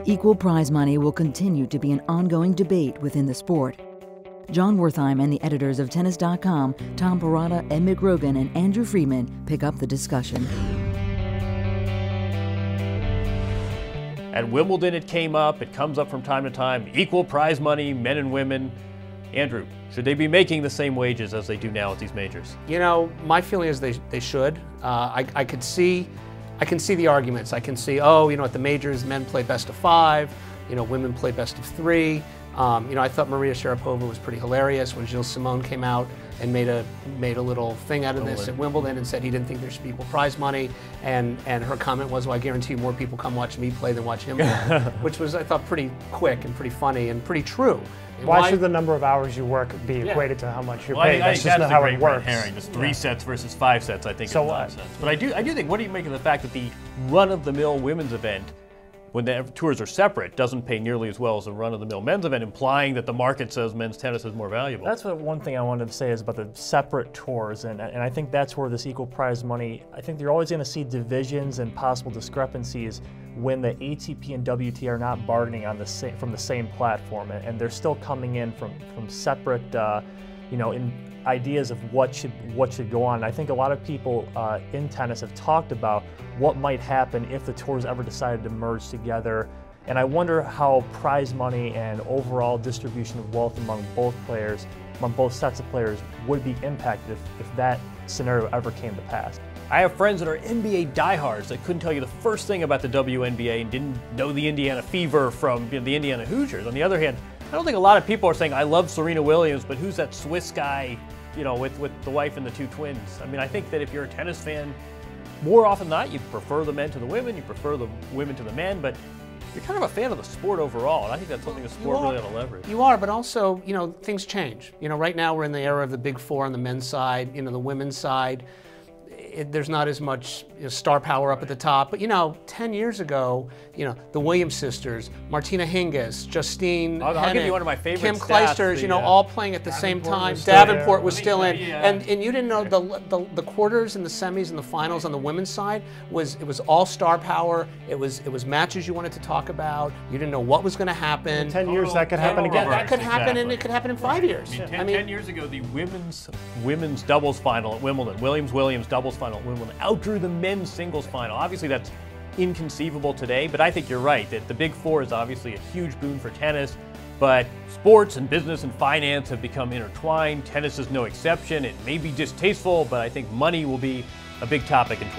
Equal prize money will continue to be an ongoing debate within the sport. Jon Wertheim and the editors of Tennis.com, Tom Perrotta, Ed McGrogan, and Andrew Friedman pick up the discussion. At Wimbledon it came up, it comes up from time to time, equal prize money, men and women. Andrew, should they be making the same wages as they do now at these majors? You know, my feeling is they should. I can see the arguments. I can see, oh, you know, at the majors, men play best of 5, you know, women play best of 3. You know, I thought Maria Sharapova was pretty hilarious when Gilles Simon came out and made a little thing out of this at Wimbledon and said he didn't think there should be equal prize money, and her comment was, well, I guarantee you more people come watch me play than watch him play, which was, I thought, pretty quick and pretty funny and pretty true. And why should the number of hours you work be equated to how much you're paid? That's just not how it works. Herring. Just 3 sets versus 5 sets, I think, is nonsense. But I do think, what do you make of the fact that the run-of-the-mill women's event, when the tours are separate, doesn't pay nearly as well as the run-of-the-mill men's event, implying that the market says men's tennis is more valuable? That's one thing I wanted to say is about the separate tours, and I think that's where this equal prize money, I think you're always going to see divisions and possible discrepancies when the ATP and WTA are not bargaining on from the same platform, and they're still coming in from separate, you know, in ideas of what should go on. And I think a lot of people in tennis have talked about what might happen if the tours ever decided to merge together. And I wonder how prize money and overall distribution of wealth among both players, among both sets of players, would be impacted if that scenario ever came to pass. I have friends that are NBA diehards that couldn't tell you the first thing about the WNBA and didn't know the Indiana Fever from, you know, the Indiana Hoosiers. On the other hand, I don't think a lot of people are saying, I love Serena Williams, but who's that Swiss guy, you know, with the wife and the 2 twins? I mean, I think that if you're a tennis fan, more often than not, you prefer the men to the women, you prefer the women to the men, but you're kind of a fan of the sport overall, and I think that's something the sport really ought to leverage. You are, but also, you know, things change. You know, right now we're in the era of the big 4 on the men's side, you know, the women's side. There's not as much, you know, star power up at the top, but you know, 10 years ago, you know, the Williams sisters, Martina Hingis, Justine I'll give you one of my favorite Kim stats, Clijsters, you know, all playing at the same time. Davenport was still in, and you didn't know the quarters and the semis and the finals on the women's side it was all star power. It was matches you wanted to talk about. You didn't know what was going to happen. In 10 years, that could happen again. That could happen, and it could happen in 5 years. I mean, 10 years ago, the women's doubles final at Wimbledon, Williams doubles final at Wimbledon, outdrew the men's singles final. Obviously, that's inconceivable today, but I think you're right that the big 4 is obviously a huge boon for tennis, but sports and business and finance have become intertwined. Tennis is no exception. It may be distasteful, but I think money will be a big topic in 2020.